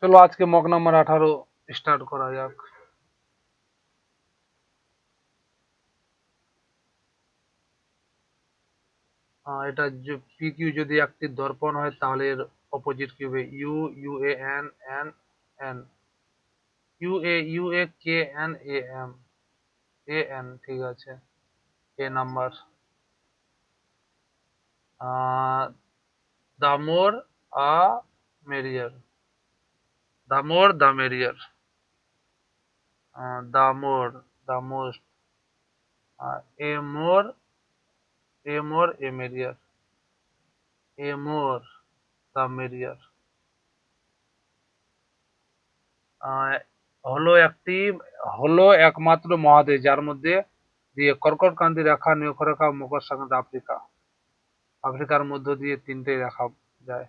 চলো আজকে mock number 18 start করা যাক। এটা পি কিউ যদি একটি দর্পণ হয় তাহলে এর অপোজিট কি হবে? U, U A N, N, N, U A K N A M, A N, ঠিক আছে। A number, the more, a merrier, the more the merrier, the more, the most, a more, a more a merrier, a more the merrier. Ah, হলো একমাত্র মহাদেশ যার মধ্যে দিয়ে কর্কটক্রান্তি রেখা, নিরক্ষরেখা, মকর সংক্রান্ত Africa, আফ্রিকার মধ্য দিয়ে তিনটে রেখা যায়।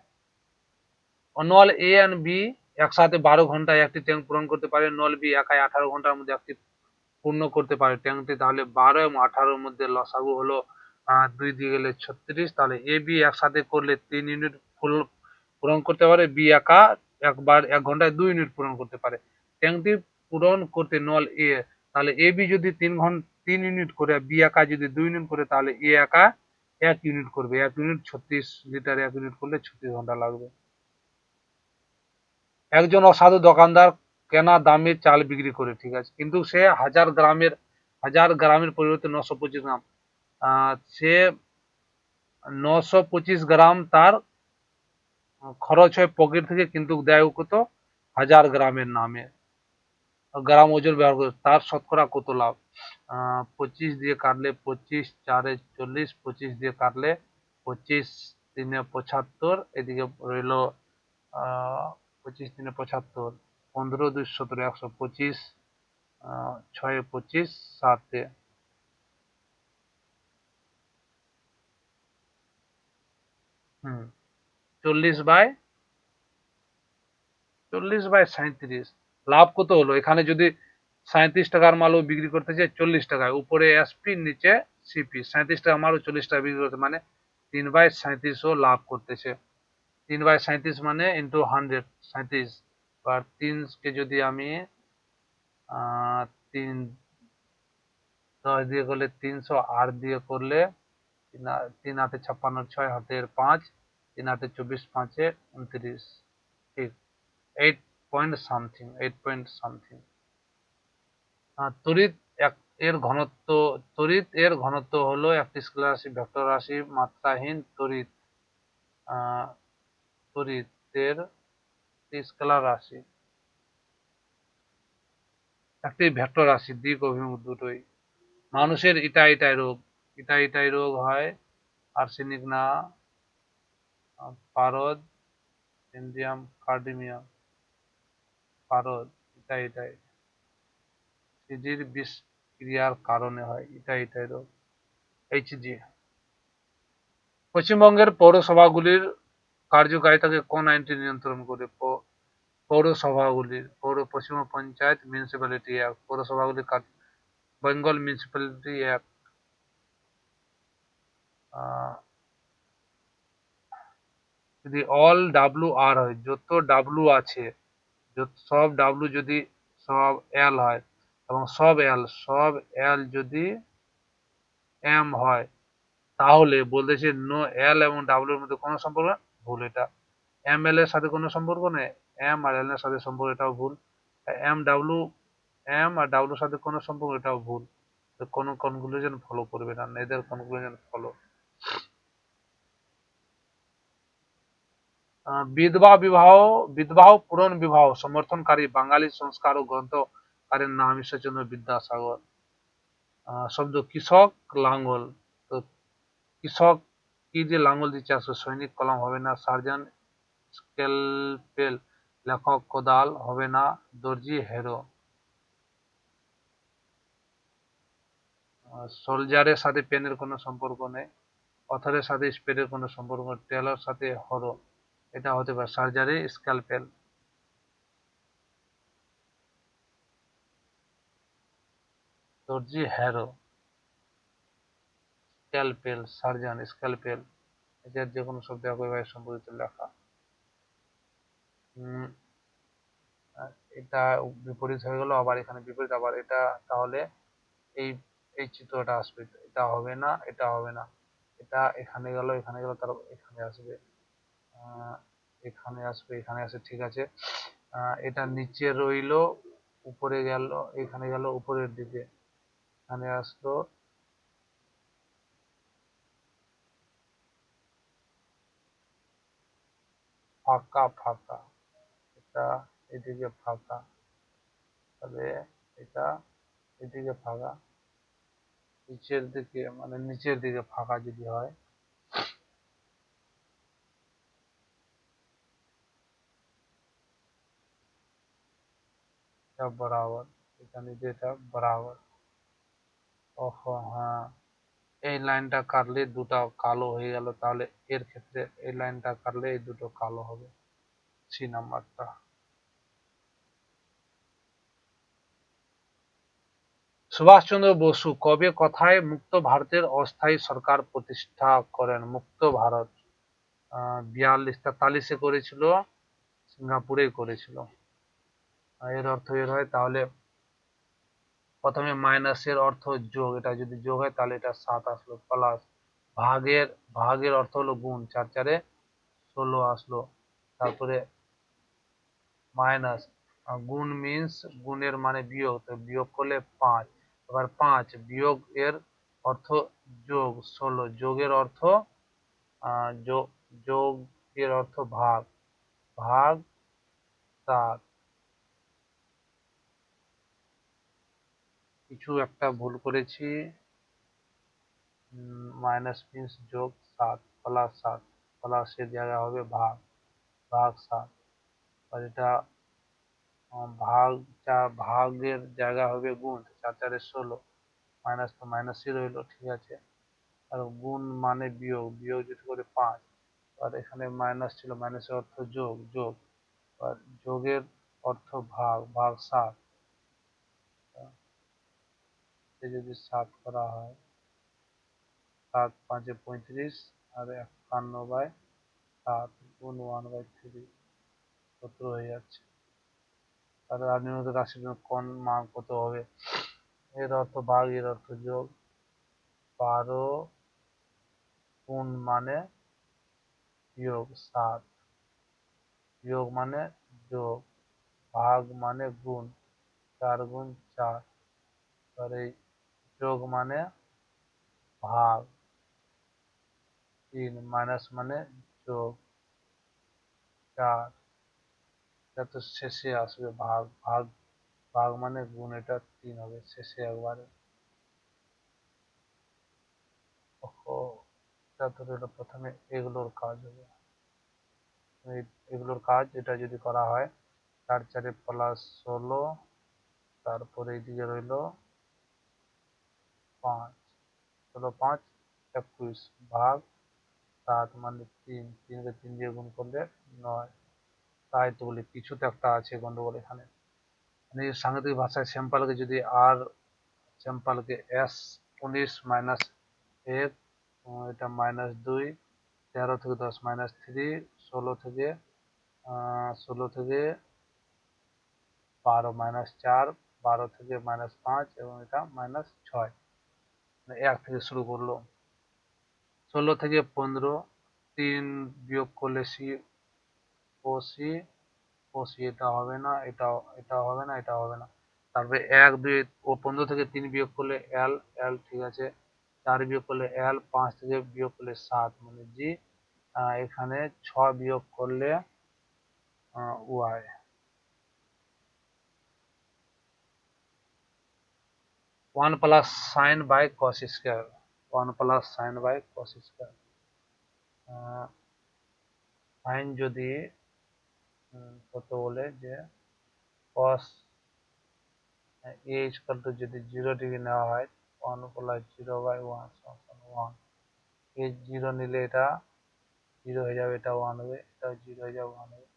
নল এ এন্ড বি একসাথে 12 ঘন্টায় একটি ট্যাঙ্ক পূরণ করতে পারে, নল বি একাই 18 ঘন্টার মধ্যে একটি পূর্ণ করতে পারে ট্যাঙ্কটি। তাহলে 12 এবং 18-র মধ্যে লসাগু হলো 2 দিয়ে গেলে 36। তাহলে এ বি একসাথে করলে 3 ইউনিট ফুল পূরণ করতে পারে, বি একা একবার 1 ঘন্টায় 2 ইউনিট পূরণ করতে পারে। ট্যাঙ্কটি পূরণ করতে নল এ, তাহলে এ বি যদি 3 ইউনিট করে, বি একা যদি 2 ইউনিট করে, তাহলে এ একা 1 ইউনিট করবে। 1 ইউনিট 36 লিটার, 1 ইউনিট করলে 36 ঘন্টা লাগবে। একজন অসাধু দোকানদার কেনা দামে চাল বিক্রি করে, ঠিক আছে, কিন্তু সে 1000 গ্রামের পরিবর্তে 925 গ্রাম, সে 925 গ্রাম তার খরচ হয় পকেট থেকে, কিন্তু দেয় কত? 1000 গ্রামের নামে, গ্রাম ওজন ব্যবহার করে। তার শতকরা কত লাভ? 25 দিয়ে কাটলে 25, 4 40, 25 দিয়ে কাটলে 25, 3 75, এদিকে রইল 25, 3 75, 15, 2 17, 125, 6 25, 7 হুম 40/37। লাভ কত হলো? এখানে যদি 37 টাকার মালও বিক্রি করতে চাই 40 টাকায়, উপরে এসপি নিচে সিপি, 37 টাকা মালও 40 টাকা বিক্রি করতে, মানে 3/37ও লাভ করতেছে। 3/37 মানে ইন্টু 100, 37, আর 3 কে যদি আমি 3 10 দিয়ে করলে 300, 8 দিয়ে করলে 3 হাতে 56, 6 হাতের 5, 3 হাতে 24, 5-এ 29, ঠিক 8 পয়েন্ট সামথিং, 8 পয়েন্ট সামথিং। তড়িৎ এর ঘনত্ব, হলো একটি স্কেলার রাশি, ভেক্টর রাশি, মাত্রাহীন তড়িৎ, আহ, তড়িৎের স্কেলার রাশি, একটি ভেক্টর রাশি, দিক অভিমুখ দুটোই। মানুষের ইটাইটাই রোগ হয় আর্সেনিক না পারদ, ইন্ডিয়াম কার্ডিমিয়াম, পারদ, ইটাইটাই সিজির বিষক্রিয়ার কারণে হয় ইটাইটাই রোগ, এইচজি। পশ্চিমবঙ্গের পৌরসভাগুলির কার্যকারিতাকে কোন আইনটি নিয়ন্ত্রণ করে? পশ্চিমবঙ্গ পঞ্চায়েত মিউনিসিপ্যালিটি অ্যাক্ট, পৌরসভাগুলির কাজ, বেঙ্গল মিউনিসিপ্যালিটি অ্যাক্ট। যদি অল ডাব্লু আর হয়, যত ডাব্লু আছে, সব ডাব্লু যদি সব এল হয়, এবং সব এল যদি এম হয়, তাহলে বলতেছে নো এল এবং ডাব্লু এর মধ্যে কোনো সম্পর্ক নেই। ভুল এটা। এম এল এর সাথে কোনো সম্পর্ক নেই, এম আর এল এর সাথে সম্পর্ক, এটাও ভুল। এম ডাব্লু এম আর ডাব্লুর সাথে কোনো সম্পর্ক, এটাও ভুল। তো কোনো কনক্লুশন ফলো করবে না, এদের কনক্লুশন ফলো। বিধবা পূরণ বিবাহ সমর্থনকারী বাঙালি সংস্কার ও গ্রন্থকারের নাম ঈশ্বরচন্দ্র বিদ্যাসাগর। শব্দ কৃষক, লাঙ্গল, তো কৃষক কি দিয়ে লাঙ্গল দিয়ে চাষ করে? সৈনিক কলম হবে না, সার্জন স্কেলপেল, লেখক কোদাল হবে না, দর্জি হেরো। সোলজারের সাথে পেনের কোনো সম্পর্ক নেই, অথরের সাথে স্পেডের কোনো সম্পর্ক নেই, টেলর সাথে হরো, এটা হতে পারে সার্জারি স্ক্যালপেল। দর্জি হ্যারো, স্ক্যালপেল সার্জন স্ক্যালপেল, এদের যে কোনো শব্দ একই ভাবে সম্পর্কিত লেখা। এটা বিপরীত হয়ে গেল, আবার এখানে বিপরীত, আবার এটা, তাহলে এই এই চিত্রটা আসবে, এটা হবে না, এটা হবে না, এটা এখানে গেল, এখানে গেল, তারপর এখানে আসবে, আহ, এখানে আসবে, এখানে আসবে, ঠিক আছে। এটা নিচে রইলো, উপরে গেল, এখানে গেল উপরের দিকে, এখানে আসলো, ফাঁকা ফাঁকা, এটা এদিকে ফাঁকা, তবে এটা এদিকে ফাঁকা, নিচের দিকে, মানে নিচের দিকে ফাঁকা যদি হয়, এটা বরাবর, এখানে যেটা বরাবর, ওহো হ্যাঁ, এই লাইনটা কাটলে দুটো কালো হয়ে গেল, তাহলে এর ক্ষেত্রে এই লাইনটা কাটলে এই দুটো কালো হবে, সি নাম্বারটা। সুভাষচন্দ্র বসু কবে কোথায় মুক্ত ভারতের অস্থায়ী সরকার প্রতিষ্ঠা করেন? মুক্ত ভারত 42-43 করেছিল, সিঙ্গাপুরে করেছিল। এর অর্থ এর হয়, তাহলে প্রথমে মাইনাসের অর্থ যোগ, এটা যদি যোগ হয় তাহলে এটা 7 আসলো, প্লাস ভাগের, ভাগের অর্থ হলো গুণ, 4 4 16 আসলো, তারপরে মাইনাস, গুণ মিন্স গুণের মানে বিয়োগ, তো বিয়োগ করলে 5, এবার 5 বিয়োগ এর অর্থ যোগ, 16 যোগের অর্থ যোগ, যোগের অর্থ ভাগ, ভাগ 7, কিছু একটা ভুল করেছি, মাইনাস মিন্স যোগ 7 প্লাস 7, প্লাসের জায়গায় হবে ভাগ, ভাগ 7, আর এটা ভাগ, ভাগের জায়গা হবে গুণ, 4 4 16, মাইনাস তো মাইনাসই রইলো, ঠিক আছে। আর গুণ মানে বিয়োগ, বিয়োগ যদি করে 5, আর এখানে মাইনাস ছিল, মাইনাসের অর্থ যোগ, যোগ, আর যোগের অর্থ ভাগ, ভাগ 7, যদি 7 করা হয়, 7 5 35, আর 51/7 গুণ 1/3, 17 হয়ে যাচ্ছে। তাহলে নির্ণীত রাশির জন্য কোন মান কত হবে? এর অর্থ ভাগ, এর অর্থ যোগ, 12 গুণ মানে বিয়োগ 7, বিয়োগ মানে যোগ, ভাগ মানে গুণ, 4 গুণ 4, আর এই যোগ মানে ভাগ, 3 মাইনাস মানে যোগ 4, এটা তো শেষে আসবে ভাগ, ভাগ, ভাগ মানে গুণ, এটা 3 হবে শেষে একবারে। ওহো, এটা তো রইলো, প্রথমে এগুলোর কাজ হবে, এগুলোর কাজ, এটা যদি করা হয় 4 4 প্লাস 16, তারপরে এইদিকে রইলো 5, 16 5 21, ভাগ 7 মানে 3, 3 কে 3 দিয়ে গুণ করলে 9, তাই তো বলি কিছু তো একটা আছে গন্ডগোল এখানে। মানে সাংকেতিক ভাষায় স্যাম্পলকে যদি আর, স্যাম্পলকে S19 মাইনাস 1, এটা -2, 13 থেকে 10 -3, 16 থেকে 12 -4, 12 থেকে -5, এবং এটা -6, মানে 1 থেকে শুরু করলো, 16 থেকে 15, 3 বিয়োগ করলে সি, ও সি, ও সি, এটা হবে না, এটাও, এটাও হবে না, এটাও হবে না, তারপরে 1 2 ও 15 থেকে 3 বিয়োগ করলে এল, এল ঠিক আছে, 4 বিয়োগ করলে এল, 5 থেকে বিয়োগ করলে 7 মানে জি, এখানে 6 বিয়োগ করলে Y. 1 plus sine by cos square, 1 plus sine by cos square, sine যদি কত বলে যে কস এ ইকুয়াল টু যদি 0 ডিগ্রি নেওয়া হয়, 1 প্লাস 0/1 সমান 1, এই 0 নিলে এটা 0 হয়ে যাবে, এটা 1 হবে, এটাও 0 হয়ে যাবে, 1 হবে,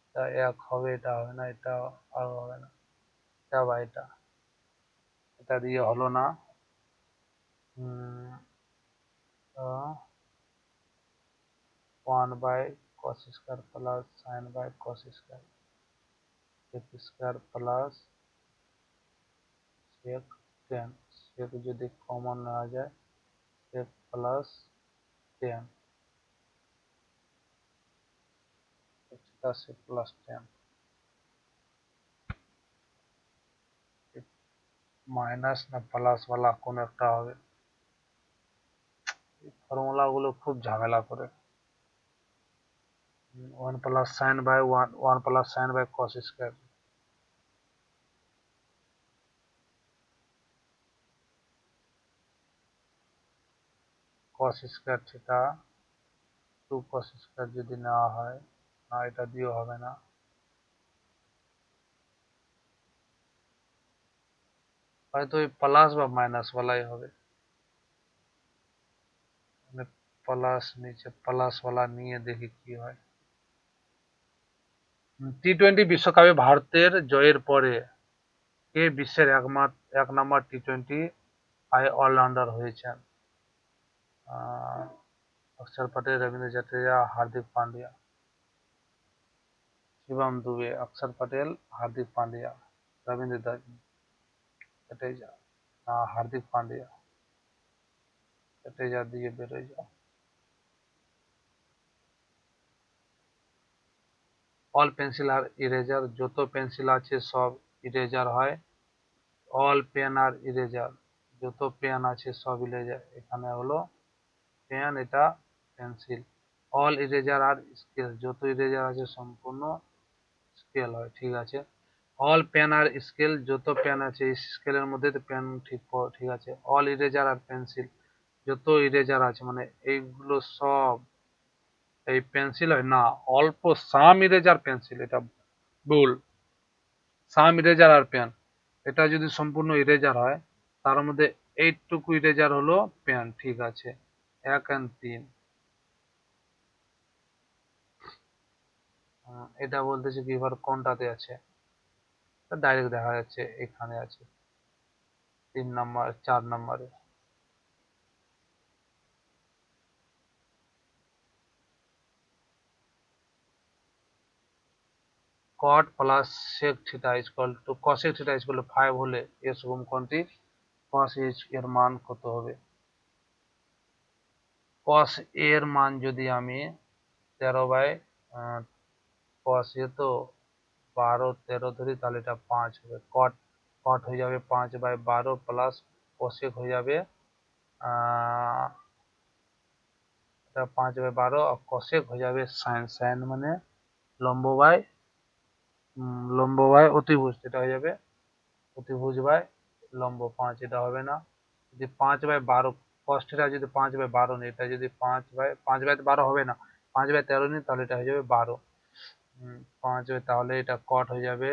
এটা 1 হবে, এটা হবে না, এটা আর হবে না, এটা বা এটা, এটা দিয়ে হলো না। 1 by cos square plus sin by cos square sec square plus sec tan sec যদি কমন নেওয়া যায় sec plus tan sec plus tan minus না প্লাস वाला কোন একটা হবে। ফর্মুলা গুলো খুব ঝামেলা করে। 1 plus sin by 1 plus sin by cos square cos square theta 2 cos square যদি নেওয়া হয় না এটা দিয়েও হবে না, হয়তো ওই প্লাস বা মাইনাস वाला হবে। মানে প্লাস নিচে প্লাস वाला নিয়ে দেখি কি হয়। টি-20 বিশ্বকাপে ভারতের জয়ের পরে কে বিশ্বের এক নম্বর টি-20 অলরাউন্ডার হয়েছেন? अक्षर पटेल, रविंद्र जडेजा, हार्दिक पांड्या। शिवम दुबे, अक्षर पटेल, हार्दिक पांड्या, रविंद्र जडेजा ना हार्दिक पांड्या। जडेजा दिए बेरोय जाओ। অল পেন্সিল আর ইরেজার, যত পেন্সিল আছে সব ইরেজার হয়। অল পেন আর ইরেজার, যত পেন আছে সব ইরেজার। এখানে হলো পেন, এটা পেন্সিল। অল ইরেজার আর স্কেল, যত ইরেজার আছে সম্পূর্ণ স্কেল হয়, ঠিক আছে। অল পেন আর স্কেল, যত পেন আছে স্কেলের মধ্যে তো পেন ঠিক আছে। অল ইরেজার আর পেন্সিল, যত ইরেজার আছে মানে এইগুলো সব এই পেন্সিল হয় না, অল্প সাম ইরেজার পেন্সিল, এটা ভুল। সাম ইরেজার আর পেন, এটা যদি সম্পূর্ণ ইরেজার হয় তার মধ্যে এইটুকু ইরেজার হলো পেন, ঠিক আছে। 1 আর 3 এটা বলতেছে কি এবার কোনটাতে আছে, ডাইরেক্ট দেখা যাচ্ছে এখানে আছে 3 নাম্বার 4 নাম্বারে। cot plus sec theta equal to cosec theta equal to 5 হলে এর সমান কোনটি? cos এর মান কত হবে? cos এর মান যদি আমি 13 বাই cos তো 12 13 ধরি তাহলে এটা 5 হবে। cot হয়ে যাবে 5 বাই 12 প্লাস cosec হয়ে যাবে এটা 5 বাই 12 আর cosec হয়ে যাবে sin। sin মানে লম্ব বাই অতিভুজ, এটা হয়ে যাবে অতিভুজ বাই লম্ব 5, এটা হবে না। যদি 5 বাই 12 cos থিটা যদি 5 বাই 12 নিই, এটা যদি 5 বাই 12 হবে না, 5 বাই 13 নিই তাহলে এটা হয়ে যাবে 12। 5 বাই, তাহলে এটা কট হয়ে যাবে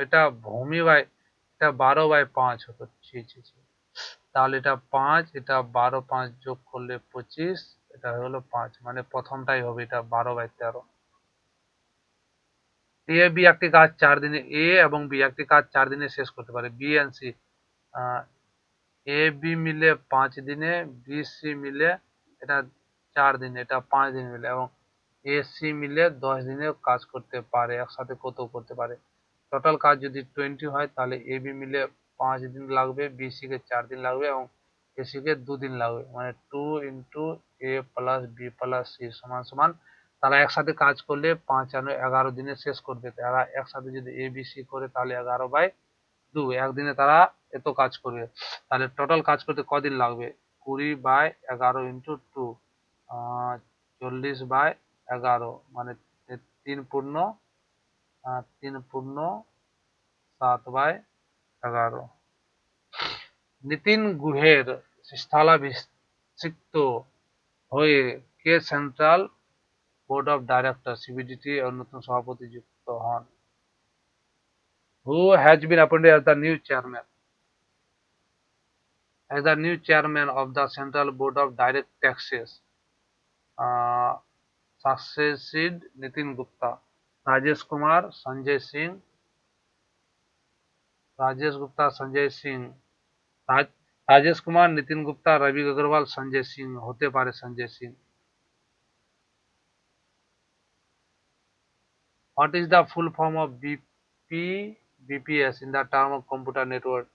এটা ভূমি বাই, এটা 12 বাই 5 হতো, তাহলে এটা 5, এটা 12 5 যোগ করলে 25, এটা হলো 5, মানে প্রথমটাই হবে, এটা 12 বাই 13। এ বি একটি কাজ 4 দিনে, এ এবং বি একটি কাজ 4 দিনে শেষ করতে পারে। B and C, A B মিলে 5 দিনে, বি সি মিলে এটা 4 দিনে, এটা 5 দিন মিলে, এবং এ সি মিলে 10 দিনে কাজ করতে পারে। একসাথে কত করতে পারে? টোটাল কাজ যদি 20 হয় তাহলে এ বি মিলে 5 দিন লাগবে, বি সি কে 4 দিন লাগবে এবং এ সি কে 2 দিন লাগবে। মানে 2 ইন্টু এ প্লাস বি প্লাস সি সমান সমান, তারা একসাথে কাজ করলে 5 আর 11 দিনে শেষ করবে। তারা একসাথে যদি এ বি সি করে তাহলে 11 বাই 2, একদিনে তারা এত কাজ করবে। তাহলে টোটাল কাজ করতে কদিন লাগবে? 20 বাই 11 ইন্টু 2, 40 বাই 11, মানে 3 পূর্ণ 7 বাই 11। নিতিন গুহের স্থলাভিষিক্ত হয়ে কে central board of director CBDT এর নতুন সভাপতি যুক্ত হন? Who has been appointed as the new chairman of the Central Board of Direct Taxes, succeed Nitin Gupta? Rajesh Kumar, Sanjay Singh, Rajesh Kumar, Nitin Gupta, Ravi Agarwal, Sanjay Singh, होते पारे Sanjay Singh. What is the full form of BPS in the term of computer network?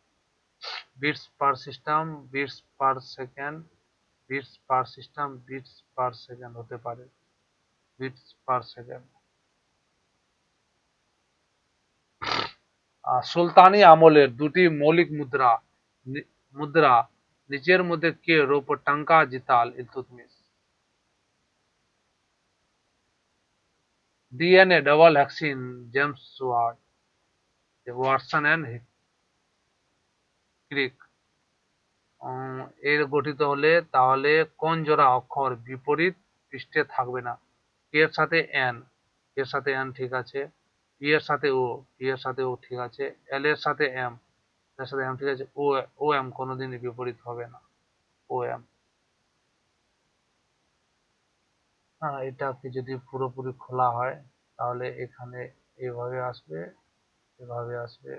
Bits per system, bits per second, bits per system, bits per second হতে পারে, bits per second। সুলতানি আমলের দুটি মৌলিক মুদ্রা নিচের মধ্যে কে রৌপ্য টাঙ্কা জিতাল Iltutmish? DNA double vaccine James Watson and Crick এর গঠিত হলে তাহলে কোন জোড়া অক্ষর বিপরীত পৃষ্ঠে থাকবে না? কে এর সাথে এন, এর সাথে এন ঠিক আছে, পি এর সাথে ও, পি এর সাথে ও ঠিক আছে, এল এর সাথে এম, এর সাথে এম ঠিক আছে, ও এম কোনোদিনই বিপরীত হবে না, ও এম। এটাকে যদি পুরোপুরি খোলা হয় তাহলে এখানে এভাবে আসবে, এভাবে আসবে,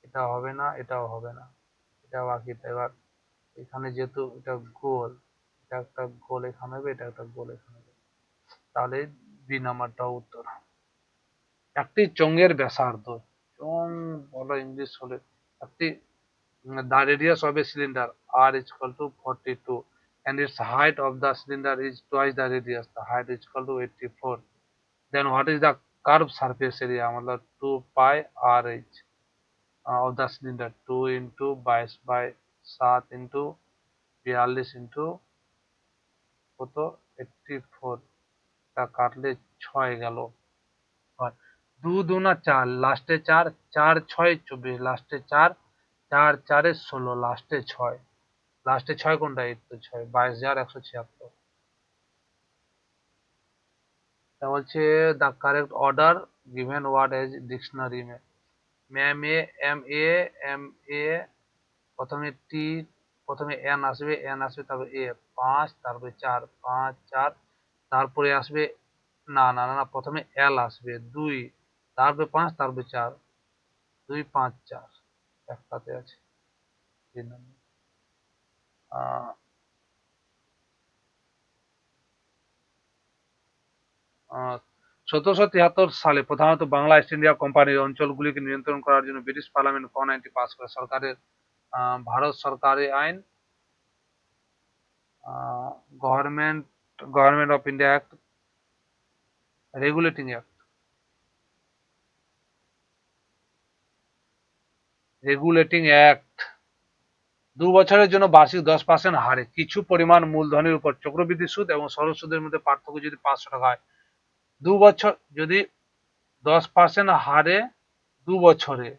এটা হবে না, এটাও হবে না, এটা বাকি। এবার এখানে যেহেতু এটা গোল, এটা একটা গোল এখানে হবে, এটা একটা গোল এখানে হবে, তাহলে বি নাম্বারটাও উত্তর। একটি চোঙের ব্যাসার্ধ, চোঙ বলো ইংলিশ হলে, একটি the radius of a cylinder r is equal to 42 and its height of the cylinder is twice the radius, the height is equal to 84, then what is the curved surface area? मतलब 2 pi rh of the cylinder, 2 into 22/7 into 42 into কত 84, তা কাটলে 6 গেল, 2 2 4, লাস্টে 4, 4 6 24, লাস্টে 4, 4 4 16, লাস্টে 6, লাস্টে 6 কোনটা? এই তো 6, 22,176। তা বলছে the correct order given word as dictionary may, ma'am A M A M A, প্রথমে টি, প্রথমে এন আসবে, এন আসবে, তারপরে এ 5, তারপরে 4 5 4, তারপরে আসবে না না না না, প্রথমে এল আসবে 2, তারপরে 5, তারপরে 4, 2 5 4 একটাতে আছে 3 নম্বর। 1773 সালে প্রধানত বাংলা ইস্ট ইন্ডিয়া কোম্পানির অঞ্চলগুলিকে নিয়ন্ত্রণ করার জন্য ব্রিটিশ পার্লামেন্ট কোন আইনটি পাস করে? সরকারের ভারত সরকারি আইন, government government of India act, regulating act, regulating act. 2 বছরের জন্য বার্ষিক 10% হারে কিছু পরিমাণ মূলধনের উপর চক্রবৃদ্ধি সুদ এবং সরল সুদের মধ্যে পার্থক্য যদি 500 টাকা হয়, 2 বছর যদি 10% হারে 2 বছরে,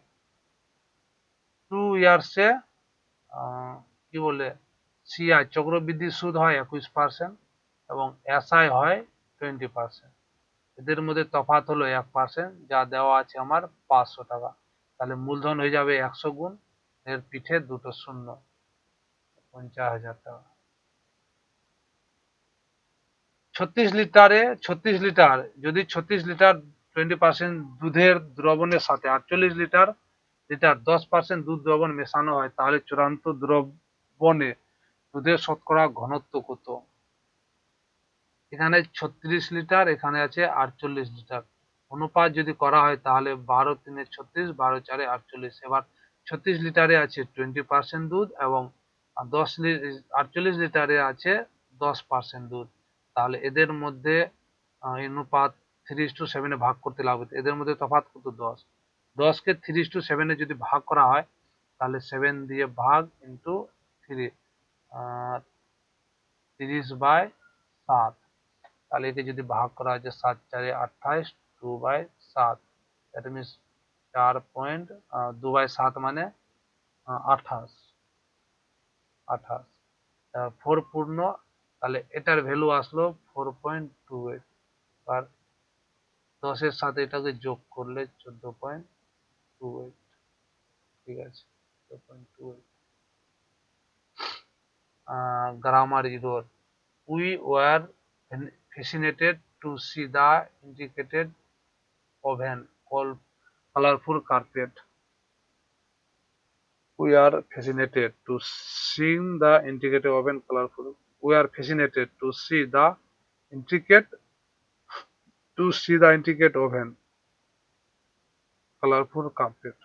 2 ইয়ার্সে কি বলে সিআই চক্রবৃদ্ধি সুদ হয় 21% এবং এসআই হয় 20%। এদের মধ্যে তফাৎ হলো 1%, যা দেওয়া আছে আমার 500 টাকা। তাহলে মূলধন হয়ে যাবে 100 গুণ, এর পিঠে দুটো শূন্য, 50,000 টাকা। 36 লিটার যদি 36 লিটার 20% দুধের দ্রবণের সাথে 48 লিটার 10% দুধ দ্রবণ মেশানো হয় তাহলে চূড়ান্ত দ্রবণে দুধের শতকরা ঘনত্ব কত? এখানে 36 লিটার, এখানে আছে 48 লিটার, অনুপাত যদি করা হয় তাহলে 12 3 36, 12 4 48। এবার 36 লিটারে আছে 20% দুধ এবং 48 লিটারে আছে 10% দুধ, তাহলে এদের মধ্যে অনুপাত 3:7 ভাগ করতে লাগবে, এদের মধ্যে তফাৎ কত? 10, 10কে 3:7 যদি ভাগ করা হয় তাহলে 7 দিয়ে ভাগ ইন্টু 3, 30/7, তাহলে একে যদি ভাগ করা হয় 7 4 28, 2/7, দ্যাট মিনস 2/7 মানে 28, 4 পূর্ণ, তাহলে এটার ভ্যালু আসলো 4.28, আর 10-এর সাথে এটাকে যোগ করলে 14.28, ঠিক আছে 14.28। grammar error, we were fascinated to see the intricate oven called colorful carpet. We are fascinated to see the intricate oven colorful. We are fascinated to see the intricate to see the intricate oven, colorful carpet.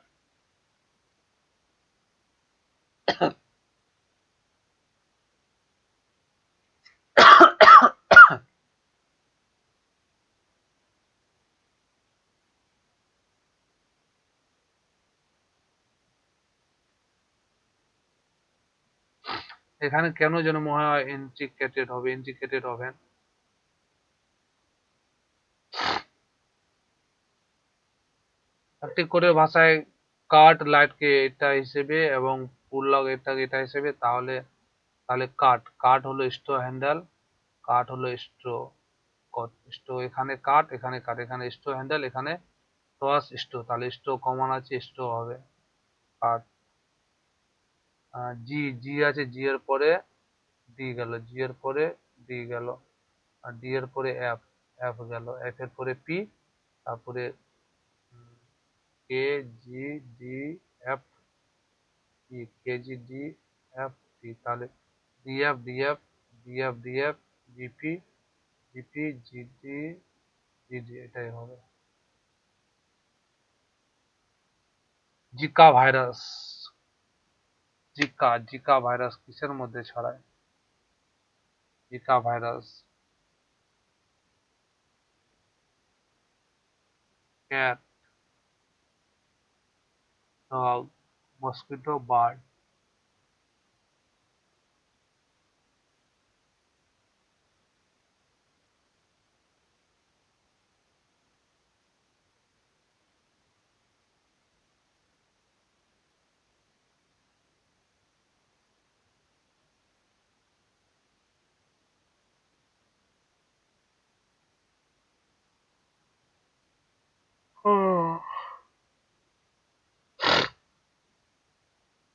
এখানে কেন যেন মনে হয় ইন্ট্রিকেটেড হবে, ইন্ট্রিকেটেড oven. একটি কোডের ভাষায় কাট লাইটকে এটা হিসেবে এবং পুললক এটাকে এটা হিসেবে, তাহলে তাহলে কাট কাট হলো স্টো হ্যান্ডেল, কাট হলো স্টো স্টো, এখানে কাট এখানে কাট, এখানে স্টো হ্যান্ডেল, এখানে ক্রস স্টো, তাহলে স্টো কমন আছে, স্টো হবে কাট। জি জি আছে, জি এর পরে ডি গেল, জি এর পরে ডি গেল, আর ডি এর পরে এফ, এফ গেল, এফ এর পরে পি, তারপরে কে জি ডি এফ পি, কে জি ডি এফ পি, তাহলে DF DF DF DF GP GP GD GD, এটাই হবে। Zika virus, Zika Zika virus কিসের মধ্যে ছড়ায়? Zika virus cat, dog, mosquito, bird.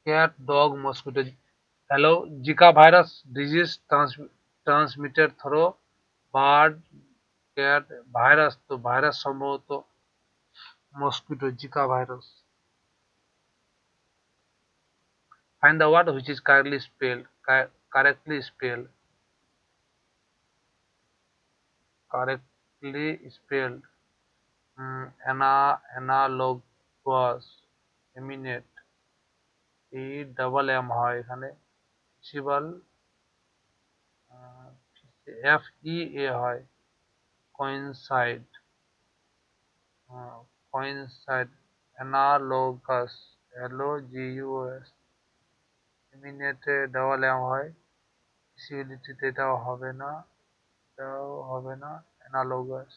Cat, dog, mosquito. Hello, Zika virus disease transmitted through bird, cat, virus তো virus সম্ভবত mosquito, Zika virus. Find the word which is correctly spelled. Analogous, eminent, E double M হয় এখানে, feasible, F E এ হয়, coincide, coincide, analogous, LOGUS, eminent double M হয়, ফিজিবিলিটিতে এটাও হবে না, এটাও হবে না, analogous,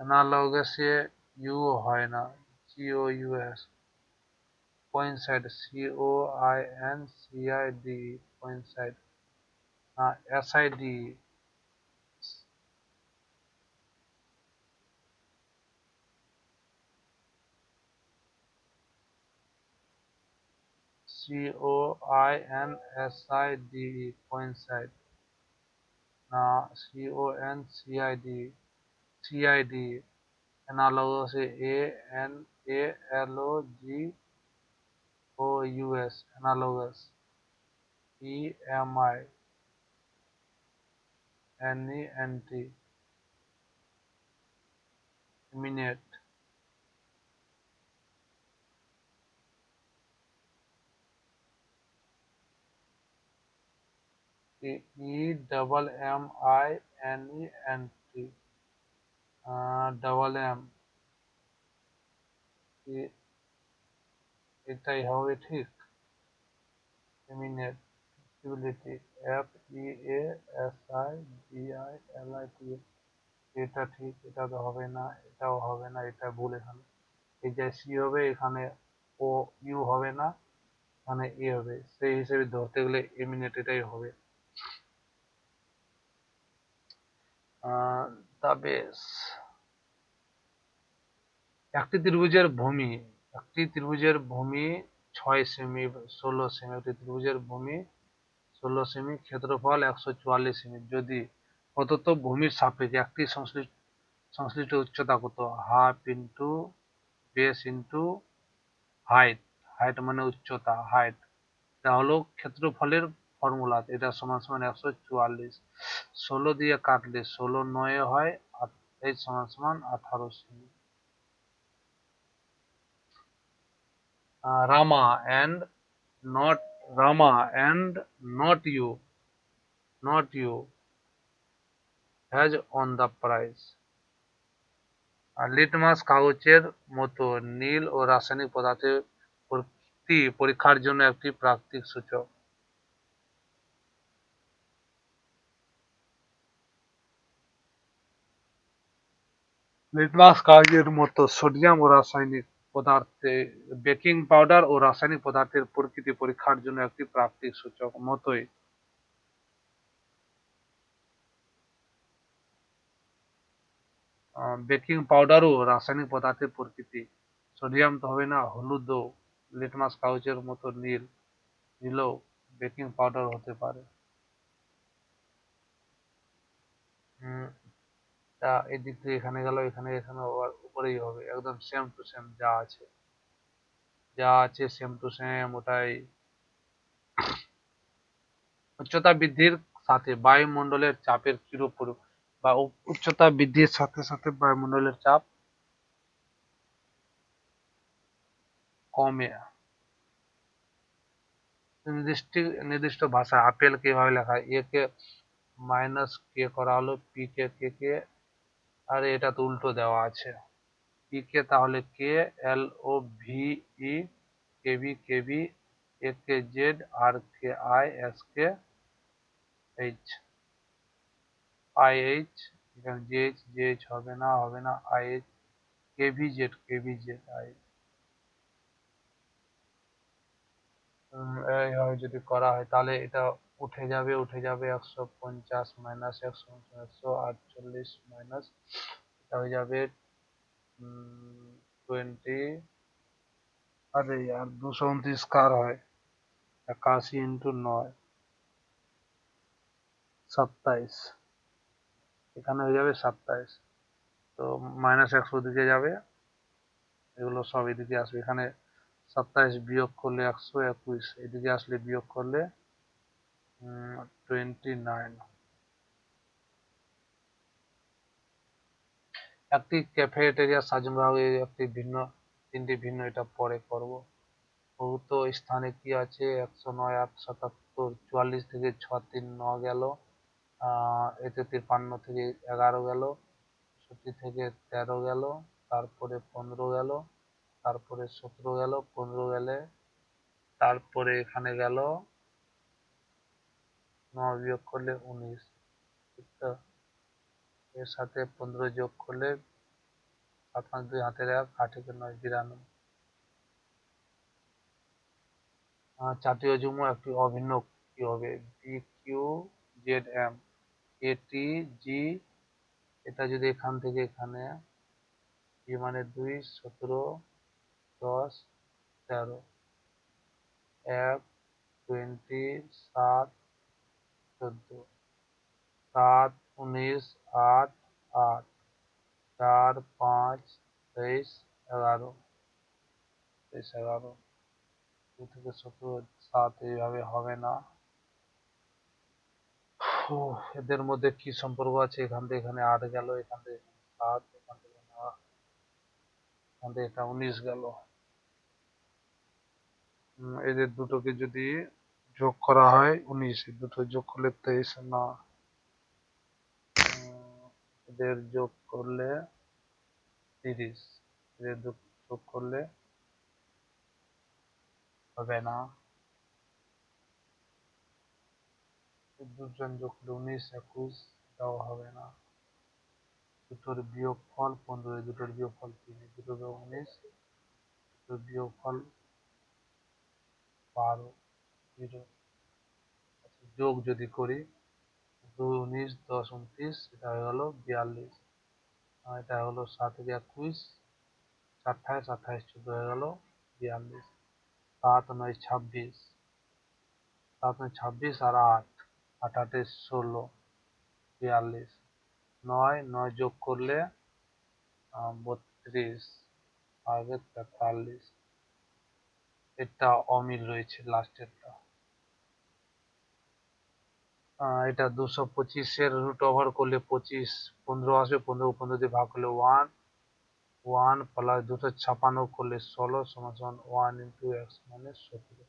analogous এ ইউ হয় না, GOUS, coincide, COINCID, coincide, SID, COINSIDE, coincide, CONCID, CID, analogous, ANALOGOUS, analogous, EMINENT, eminent, EMMINENT, double M, এটাই হবে ঠিক, eminent, flexibility, FEASIBILIT, এটা ঠিক, এটা তো হবে না, এটাও হবে না, এটা ভুল, এখানে এই যে সি হবে, এখানে ও ইউ হবে না, এখানে এ হবে, সেই হিসেবে ধরতে গেলে এমিনেট এটাই হবে। দা বেস, একটি ত্রিভুজের ভূমি 6 সেমি 16 সেমি, একটি ত্রিভুজের ভূমি 16 সেমি, ক্ষেত্রফল 144 সেমি, যদি প্রদত্ত ভূমির সাপেক্ষে একটি সংশ্লিষ্ট উচ্চতা কত? Half into base into height, height মানে উচ্চতা, হাইট। এটা হলো ক্ষেত্রফলের ফর্মুলা, এটা সমান সমান 144। 16 দিয়ে কাটলে 16 9 হয়, আর এই সমান সমান 18 semi. Rama and not Rama and not you has won the prize. আর লিটমাস কাগজের মতো নীল ও রাসায়নিক পদার্থের প্রতি পরীক্ষার জন্য একটি প্রাকৃতিক সূচক। লিটমাস কাগজের মতো সোডিয়াম ও রাসায়নিক পদার্থে বেকিং পাউডার ও রাসায়নিক পদার্থের প্রকৃতি পরীক্ষার জন্য একটি প্রাকৃতিক সূচক মতোই বেকিং পাউডারও রাসায়নিক পদার্থের প্রকৃতি। সোডিয়াম তো হবে না, হলুদও লিটমাস কাগজের মতো নীলও বেকিং পাউডার হতে পারে। উম, তা এদিক থেকে এখানে গেল, এখানে এখানে আবার উপরেই হবে, একদম সেম টু সেম যা আছে সেম টু সেম ওটাই। উচ্চতা বৃদ্ধির সাথে বায়ুমণ্ডলের চাপের কিরূপ বা উচ্চতা বৃদ্ধির সাথে সাথে বায়ুমণ্ডলের চাপ কমে। নির্দিষ্ট নির্দিষ্ট ভাষায় আপেল কিভাবে লেখা হয়? এ কে মাইনাস কে করা হলো, পি কে কে কে, আরে এটা তো উল্টো দেওয়া আছে। পি কে তাহলে K, L O V E, KB KB, A K Z, R K I, S K H, I H, এখানে জিএইচ জিএইচ হবে না I H, KV Z I. এইভাবে যদি করা হয় তাহলে এটা উঠে যাবে 150 মাইনাস 148 মাইনাস, এটা হয়ে যাবে 20, আরে यार 229 কার হয়, 81 ইন্টু 9, 27, এখানে হয়ে যাবে 27। তো মাইনাস 100 দিকে যাবে, এগুলো সব এদিকে আসবে, এখানে 27 বিয়োগ করলে 121, এদিকে আসলে বিয়োগ করলে 29। একটি ক্যাফেটেরিয়া সাজানো হবে একটি ভিন্ন, তিনটি ভিন্ন, এটা পরে করব। ভৌত স্থানে কি আছে, 109, 8, 77, 44 থেকে 6, 3, 9 গেল, এতে 53 থেকে 11 গেল, 67 থেকে 13 গেল, তারপরে 15 গেল, তারপরে 17 গেল, 15 গেলে তারপরে এখানে গেল 9 বিয়োগ করলে 19, ঠিক তো? এর সাথে 15 যোগ করলে 7, 5, 2 হাতের 1, 8 একে 9, 92। জাতীয় যুগ্ম একটি অভিন্ন কি হবে, বি কিউ জেড এম, এটি জি, এটা যদি এখান থেকে এখানে, জি মানে 2, 17, 10, 13, 1, 20, 7, 14, 7, 19, 8, 8, 4, 5, 23, 11, 23, 11, 2 থেকে 17, 7 এইভাবে হবে না। এদের মধ্যে কি সম্পর্ক আছে, এখান থেকে এখানে 8 গেল, এখান থেকে এখানে 7, এখান থেকে এখান থেকে এটা 19 গেল। এদের দুটোকে যদি যোগ করা হয় 19, দুটো যোগ করলে 23 না, এদের যোগ করলে 30, এদের যোগ করলে হবে না, দুজন যোগ করলে 19, 21, এটাও হবে না। দুটোর বিয়োগ ফল 15, দুটোর বিয়োগ ফল 3, দুটো বিয়োগ 19, দুটোর বিয়োগ ফল 12, 0। আচ্ছা, যোগ যদি করি 2, 19, 10, 29, এটা হয়ে গেল 42, এটা হলো 7 এর 21, 28, 28, 14 হয়ে গেল 42, 7, 9, 26, 7, 9, 26 আর 8, 8, 8, 16, 42, 9, 9 যোগ করলে 32, আগে 43, এটা অমিল রয়েছে লাস্টেরটা। এটা 225-এর রুট ওভার করলে 25, 15 আসবে, 15 দিয়ে ভাগ করলে 1, 1 প্লাস 256 করলে 16 সমান সমান 1 ইন্টু এক্স মানে 17।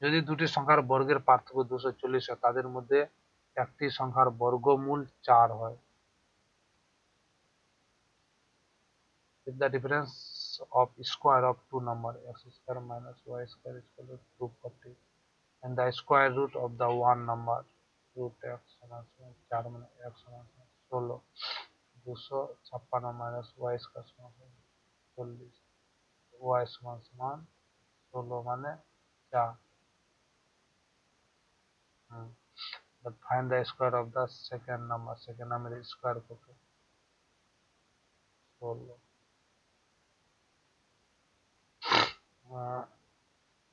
যদি দুটি সংখ্যার বর্গের পার্থক্য 240 হয়, তাদের মধ্যে একটি সংখ্যার বর্গমূল 4 হয়। If the difference of square of two number x square minus y square is equal to 240 and the square root of the one number root x সমান সমান 4 মানে x সমান সমান 16, 256 minus y square সমান সমান 40, y সমান সমান 16 মানে 4। But find the square of the second number, second number is square কত? 16।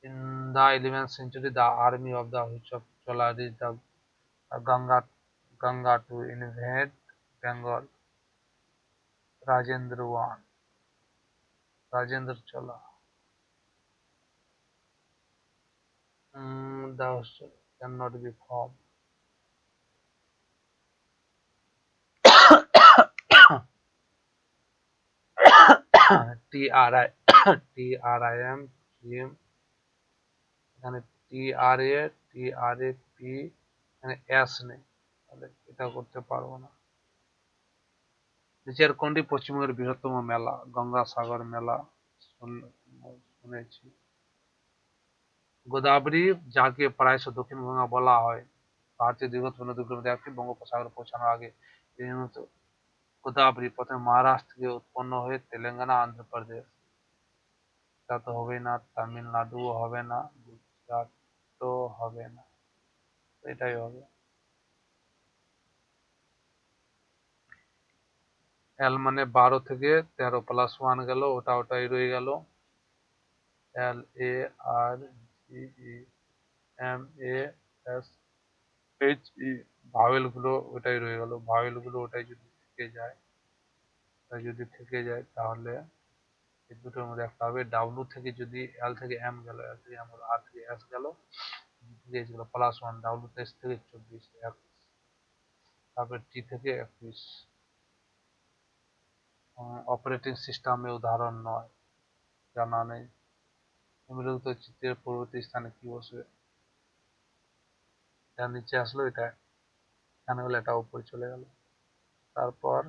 In the 11th century, the army of the Hoysalas reached the Ganga to invade Bengal. Rajendra I, Rajendra Chola. The Hoysalas cannot be formed. TRI TRIM TRIM এখানে TRA TRAP এখানে S নেই, তাহলে এটা করতে পারবো না। নিচের কোনটি পশ্চিমবঙ্গের বৃহত্তম মেলা? গঙ্গাসাগর মেলা শুনেছি। গোদাবরী, যাকে প্রায়শ দক্ষিণ গঙ্গা বলা হয়, ভারতের দীর্ঘতম নদীগুলোর মধ্যে একটি। বঙ্গোপসাগরে পৌঁছানোর আগে গোদাবরী প্রথমে মহারাষ্ট্র থেকে উৎপন্ন হয়ে তেলেঙ্গানা, অন্ধ্রপ্রদেশ, এটা তো হবেই না, তামিলনাড়ুও হবে না, গুজরাটও হবে না, এটাই হবে। এল মানে 12 থেকে 13 প্লাস 1 গেল, ওটাই রয়ে গেল। LARGEMASH ভাওয়েল গুলো ওটাই রয়ে গেল, ভাওয়েল গুলো ওটাই যদি থেকে যায় তাহলে এই দুটোর মধ্যে একটা হবে। ডাব্লু থেকে যদি এল থেকে এম গেল, এল থেকে এম গেল, আর থেকে এস গেল, গেল প্লাস 1, ডাব্লু থেকে এস থেকে 24, তারপরে টি থেকে 21। অপারেটিং সিস্টেমে উদাহরণ নয়, জানা নেই। নিম্নলিখিত চিত্রের পরবর্তী স্থানে কি বসবে? এটা নিচে আসলো, এটা এখানে হলে এটা উপরে চলে গেল, তারপর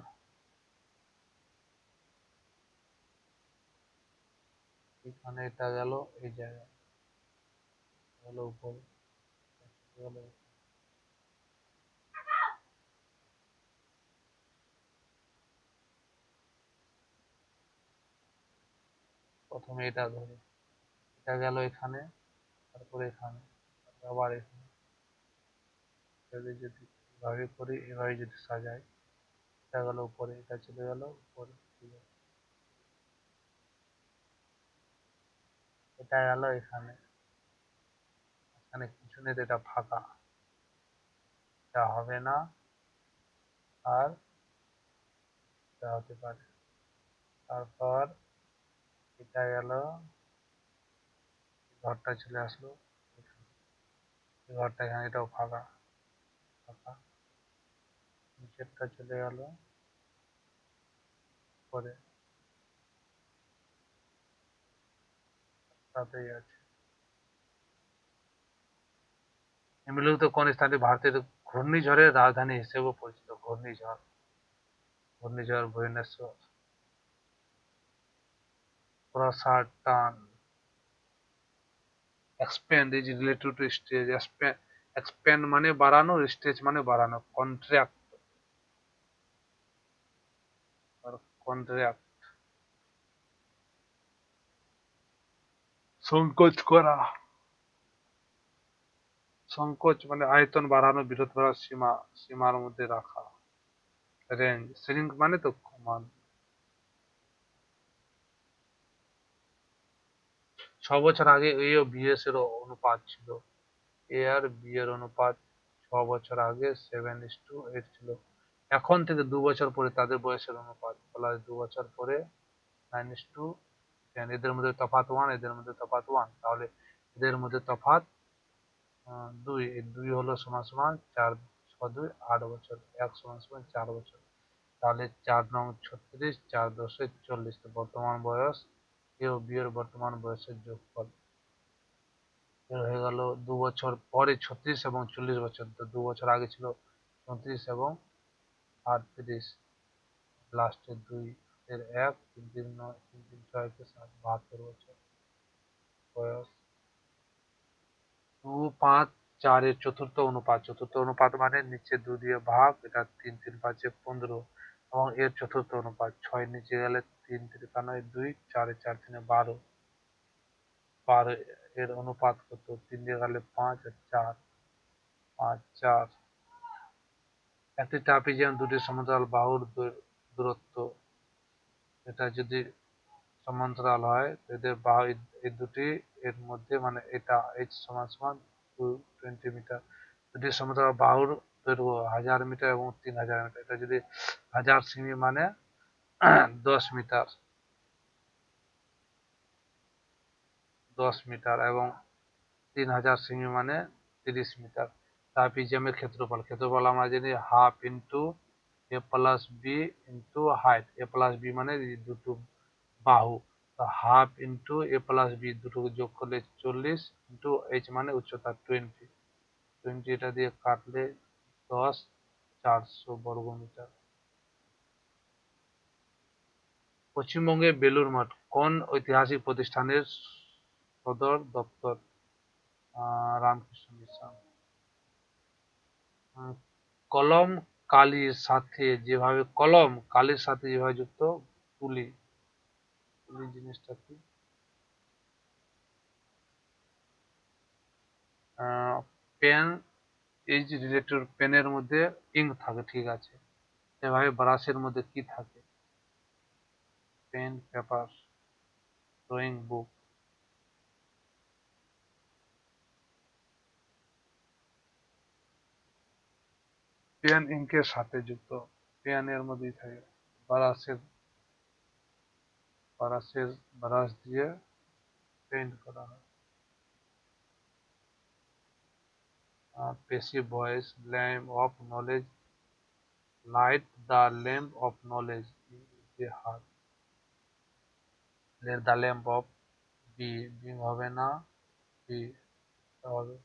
এখানে এটা গেল এই জায়গায়, গেল উপরে, গেল। প্রথমে এটা ধরে, এটা গেল এখানে, তারপরে এখানে, আবার এখানে। যদি যদি এভাবে করি, এভাবে যদি সাজাই, এটা গেল উপরে, এটা চলে গেল উপরে, ঠিক আছে। এটা গেল এখানে, এখানে কিছু নেই, এটা ফাঁকা, এটা হবে না, আর এটা হতে পারে। তারপর এটা গেল, ঘরটা চলে আসলো এখানে, এই ঘরটা এখানে, এটাও ফাঁকা, ফাঁকা। নিচেরটা চলে গেল পরে, তাতেই আছে। নিম্নলিখিত কোন স্থানটি ভারতের ঘূর্ণিঝড়ের রাজধানী হিসেবে পরিচিত? ঘূর্ণিঝড় Bhubaneswar. প্রসারটান। expand is related to stage. Expand মানে বাড়ানো, স্টেজ মানে বাড়ানো। কন্ট্রাক্ট সংকোচ করা। সংকোচ মানে আয়তন বাড়ানো, বিরোধ করার সীমার মধ্যে রাখা। রেঞ্জ, শ্রিঙ্ক মানে তো কমান। 6 বছর আগে এ ও বিএস এর অনুপাত ছিল, এ আর বি এর অনুপাত 6 বছর আগে 7:8 ছিল। এখন থেকে 2 বছর পরে তাদের বয়সের অনুপাত প্লাস 2 বছর পরে 9:8 এদের মধ্যে তফাৎ 1, এদের মধ্যে তফাৎ 1, তাহলে এদের মধ্যে তফাৎ 2, এই 2 হলো সমান সমান 4, 6, 2, 8 বছর, 1 সমান সমান 4 বছর, তাহলে 4 নং 36, 4 10 40, তো বর্তমান বয়স এ ও বি এর বর্তমান বয়সের যোগফল এর হয়ে গেল 2 বছর পরে 36 এবং 40 বছর, তো 2 বছর আগে ছিল 34 এবং 38, লাস্টের 2 এর 1, 3 3 9, 3 3 6 কে 7, 72 বছর বয়স। 2 5 4 এর চতুর্থ অনুপাত, চতুর্থ অনুপাত মানে নিচে 2 দিয়ে ভাগ, এটা 3 3 5 15, এবং এর চতুর্থ অনুপাত 6 নিচে গেলে 3 3 2, 4 4 3 12, 12 এর অনুপাত কত, 3 দিয়ে গেলে 5 আর 4, 5 4, একটি ট্রাপিজিয়াম দুটি সমান্তরাল বাহুর দূরত্ব, এটা যদি সমান্তরাল হয় এদের বাহু এই দুটি এর মধ্যে মানে এটা h সমান সমান 20 মিটার, দুটি সমান্তরাল বাহুর দৈর্ঘ্য 1000 মিটার এবং 3000 মিটার, এটা যদি 1000 সেমি মানে 10 মিটার, 10 মিটার এবং 3000 সেমি মানে 30 মিটার। ট্রাপিজিয়ামের ক্ষেত্রফল, ক্ষেত্রফল আমরা জানি হাফ ইন্টু এ প্লাস বি ইন্টু হাইট, এ প্লাস বি মানে দুটো বাহু, তো হাফ ইন্টু এ প্লাস বি দুটো যোগ করলে 40 ইন্টু এইচ মানে উচ্চতা 20, 20 এটা দিয়ে কাটলে 10, 400 বর্গ মিটার। পশ্চিমবঙ্গের বেলুড় মঠ কোন ঐতিহাসিক প্রতিষ্ঠানের সদর দপ্তর? রামকৃষ্ণ মিশন। কলম কালির সাথে যেভাবে যুক্ত, তুলি, তুলি জিনিসটা কি? পেন ইজ রিলেটেড, পেনের মধ্যে ইঙ্ক থাকে, ঠিক আছে, এভাবে ব্রাশের মধ্যে কি থাকে? Pen, paper, drawing book. Pen ইঙ্কের সাথে যুক্ত, পেনের মধ্যেই থাকে, ব্রাশের ব্রাশের ব্রাশ দিয়ে পেইন্ট করা হয়। Passive voice, lamp of knowledge, light the lamp of knowledge in the heart, let the lamp of be, being হবে না, বি হবে,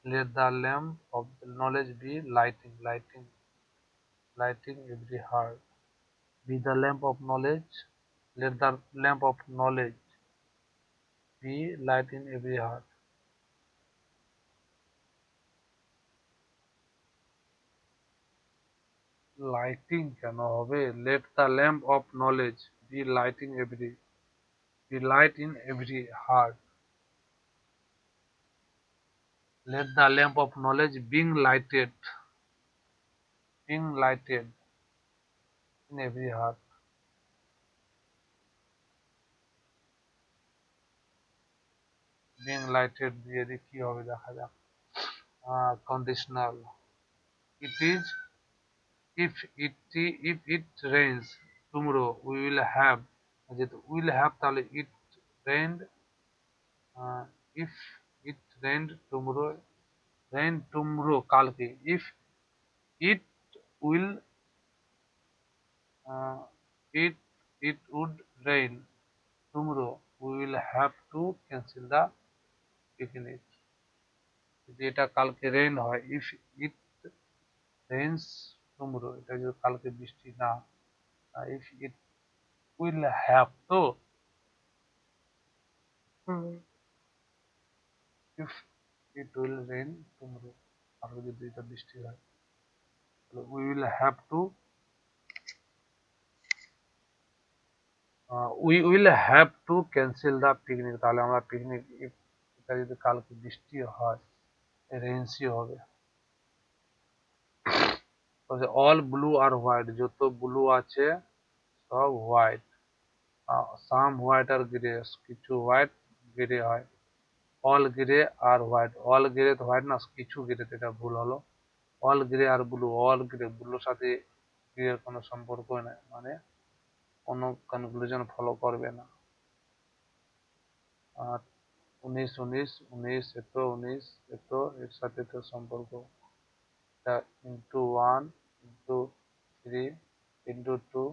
let the lamp of knowledge be lighting every heart, be the lamp of knowledge, let the lamp of knowledge be light in every heart. Lighting কেন হবে? let the lamp of knowledge be light in every heart, let the lamp of knowledge being lighted in every heart. being lighted দিয়ে কি হবে দেখা যাক। conditional, it is if it rains tomorrow we will have, যেহেতু will have তাহলে it rained, if it rained tomorrow, কালকে, if it will, uh, it it would rain tomorrow we will have to cancel the picnic, যদি এটা কালকে rain হয়, if it rains tomorrow, এটা যদি কালকে বৃষ্টি না, if it will have তো, if it will rain tomorrow, কালকে যদি এটা বৃষ্টি হয়, তাহলে we will have to, we will have to cancel the picnic, তাহলে আমরা পিকনিক, এটা যদি কালকে বৃষ্টি হয়, রেইনসি হবে। অল ব্লু আর হোয়াইট, যত ব্লু আছে সব হোয়াইট, সাম হোয়াইট আর গ্রে, কিছু হোয়াইট গ্রে হয়, অল গ্রে আর হোয়াইট, অল গ্রে তো হোয়াইট না, কিছু গ্রে, এটা ভুল হলো, অল গ্রে আর ব্লু, অল গ্রে, ব্লুর সাথে গ্রে এর কোনো সম্পর্ক নাই, মানে কোনো কনক্লুশন ফলো করবে না। আর 19 19 19 এত এর সাথে তো সম্পর্ক ইন্টু 1 ইন্টু 3 ইন্টু 2,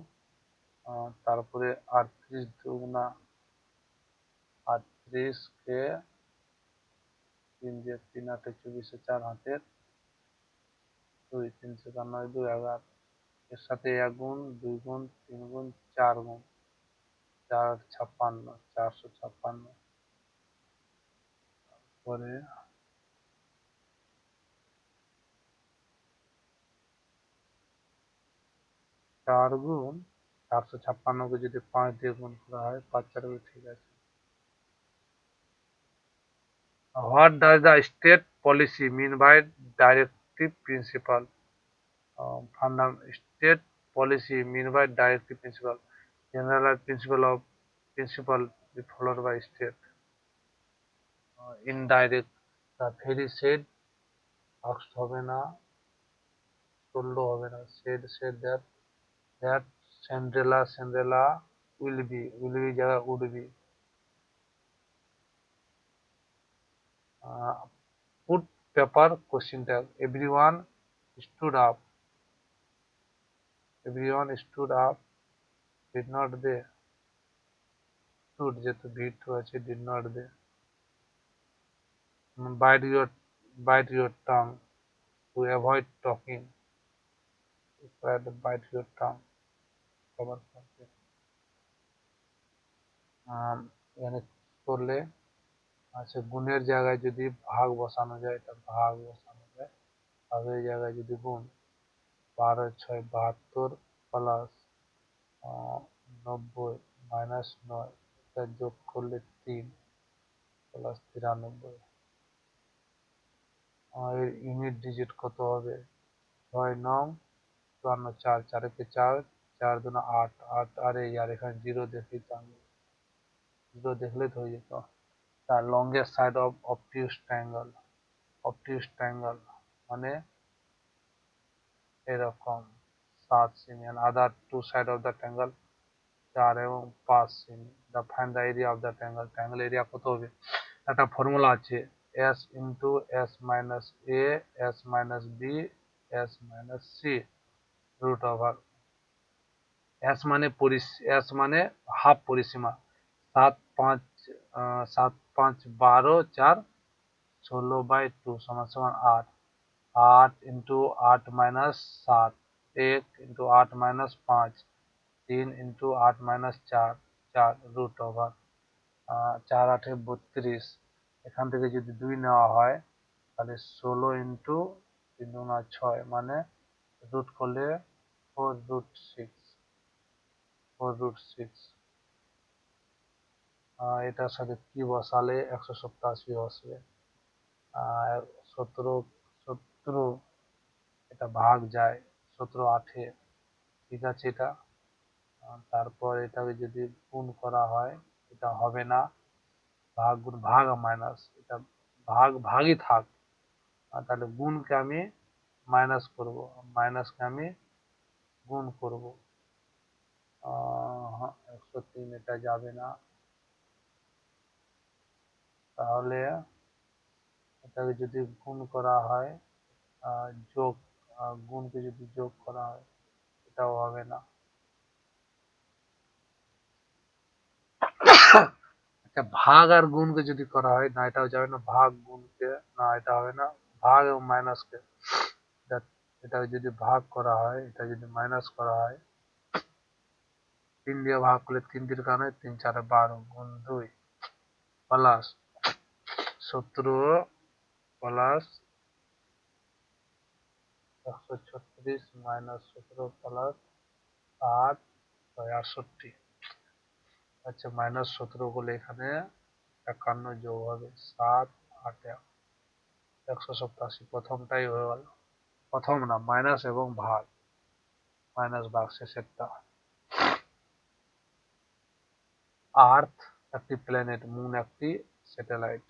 তারপরে 38 দুগুণা 38 কে 3 দিয়ে 3 8 24, 4 হাতের 2, 3 57 2 11, এর সাথে 1 গুণ 2 গুণ 3 গুণ 4 গুণ 4 56 456, পরে 4 গুণ 456 কে যদি 5 দিয়ে গুণ করা হয় 5 4 ঠিক আছে। What does the state policy mean by directive principle? State policy mean by directive principle. General principle be followed by state. Indirect, the very said, asked হবে না, told হবে না, said that Cinderella will be জায়গা would be. Put paper question tag. Stood up. Everyone stood up. Did not they? Stood যেহেতু ভিড় আছে, did not they? Bite your tongue to avoid talking. Bite your tongue. Cover করতে। এখানে করলে আচ্ছা, গুণের জায়গায় যদি ভাগ বসানো যায়, এটা ভাগ বসানো যায়। ভাগের জায়গায় যদি গুণ 12 6 72 প্লাস 90 মাইনাস 9, এটা যোগ করলে 3 প্লাস 93। এর ইউনিট ডিজিট কত হবে? 6 9 54 4 4 কে 4 4 2 8 8, আরে यार এখানে 0 দেখি তো আমি 0 দেখলে তো হয়ে যেত। তার লংগেস্ট সাইড অফ অবটিউস ট্রায়াঙ্গেল মানে এরকম 7 semi, and other two side of the triangle 4 এবং 5 সেমি। Find the area of the triangle area কত হবে? একটা ফর্মুলা আছে, s into s minus a s minus b s minus c root over. s মানে half পরিসীমা, 7 5 7 5 12 4 16/2 সমান সমান 8। 8 into 8 minus 7, 1 into 8 minus 5, 3 into 8 minus 4 4 root over 4 8 32। এখান থেকে যদি 2 নেওয়া হয় তাহলে 16 ইন্টু 3 দুগুণা 6, মানে রুট করলে 4√6। এটার সাথে কি বসালে 187 বসবে। 17 এটা ভাগ যায় 17 8-এ, ঠিক আছে এটা। তারপর এটাকে যদি গুণ করা হয় এটা হবে না, ভাগ গুণ ভাগ মাইনাস, এটা ভাগই থাক। তাহলে গুণকে আমি মাইনাস করব, মাইনাসকে আমি গুণ করব। 103 এটা যাবে না, তাহলে এটাকে যদি গুণ করা হয় যোগ, গুণকে যদি যোগ করা হয় এটাও হবে না। আচ্ছা, ভাগ আর গুণকে যদি করা হয় না, এটাও যাবে না। ভাগ গুণকে না, এটা হবে না। ভাগ এবং মাইনাসকে, এটা যদি ভাগ করা হয়, এটা যদি মাইনাস করা হয়, 3 দিয়ে ভাগ করলে 3 3 কারণে 3 4 12 গুণ 2 প্লাস 17 প্লাস 136 মাইনাস 17 প্লাস 8 68। আচ্ছা, মাইনাস 17 করলে এখানে 51 যোগ হবে 7 8 187। প্রথমটাই হয়ে গেল, প্রথম না, মাইনাস এবং ভাগ, মাইনাস ভাগ শেষেরটা। আর্থ একটি প্ল্যানেট, মুন একটি স্যাটেলাইট।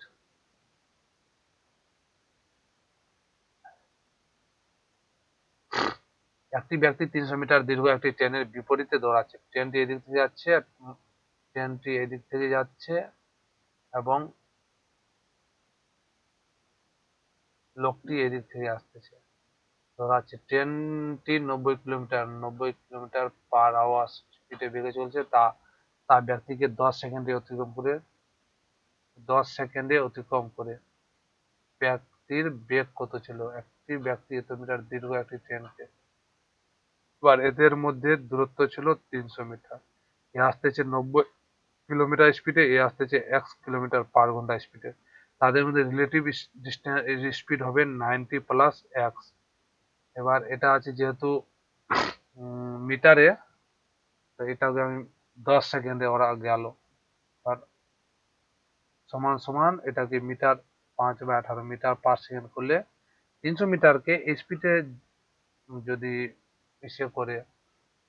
একটি ব্যক্তি 300 মিটার দীর্ঘ একটি ট্রেনের বিপরীতে দৌড়াচ্ছে। ট্রেনটি এদিক থেকে যাচ্ছে, ট্রেনটি এদিক থেকে যাচ্ছে এবং লোকটি এদিক থেকে আসতেছে। ধরা যাচ্ছে ট্রেনটি 90 কিলোমিটার পার আওয়ার স্পিডে বেগে চলছে, তা ব্যক্তিকে 10 সেকেন্ডে অতিক্রম করে ব্যক্তির বেগ কত ছিল? একটি ব্যক্তি এত মিটার দীর্ঘ একটি ট্রেনকে, এবার এদের মধ্যে দূরত্ব ছিল 300 মিটার। এ আসতেছে 90 কিলোমিটার স্পিডে, এ আসতেছে 1 কিলোমিটার পার ঘন্টা স্পিডে। তাদের মধ্যে রিলেটিভ স্পিড হবে 90 + 1। এবার এটা আছে যেহেতু মিটারে, তো এটাকে আমি 10 সেকেন্ডে ওরা গেল। আর সমান সমান এটাকে মিটার 5/18 মিটার/সেকেন্ড করলে 300 মিটারকে স্পিডে যদি ইসে করে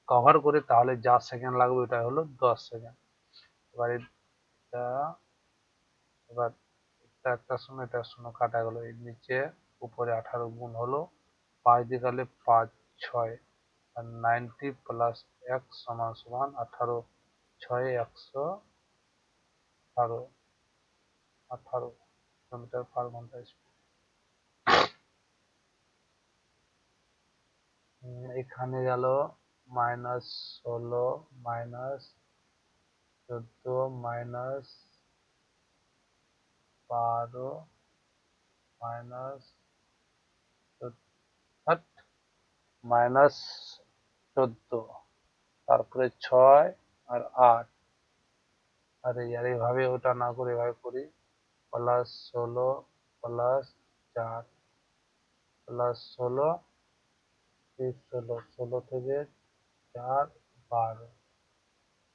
কভার করে তাহলে যা সেকেন্ড লাগবে ওটা হলো 10 সেকেন্ড। এবার এটা এবার এটা একটা শূন্য, এটা শূন্য কাটা গেল, এর নিচে উপরে 18 গুণ হলো 5 দিয়ে গেলে 5 6, আর 90 + 1 সমান সমান 18, 6 118 কিলোমিটার/ঘন্টা স্পিড। এখানে গেল -16 -14 -12 -14, তারপরে 6 আর 8। আর এইভাবে ওটা না করে এভাবে করি, +16 +4 +16, এই 16, 16 থেকে 4 12,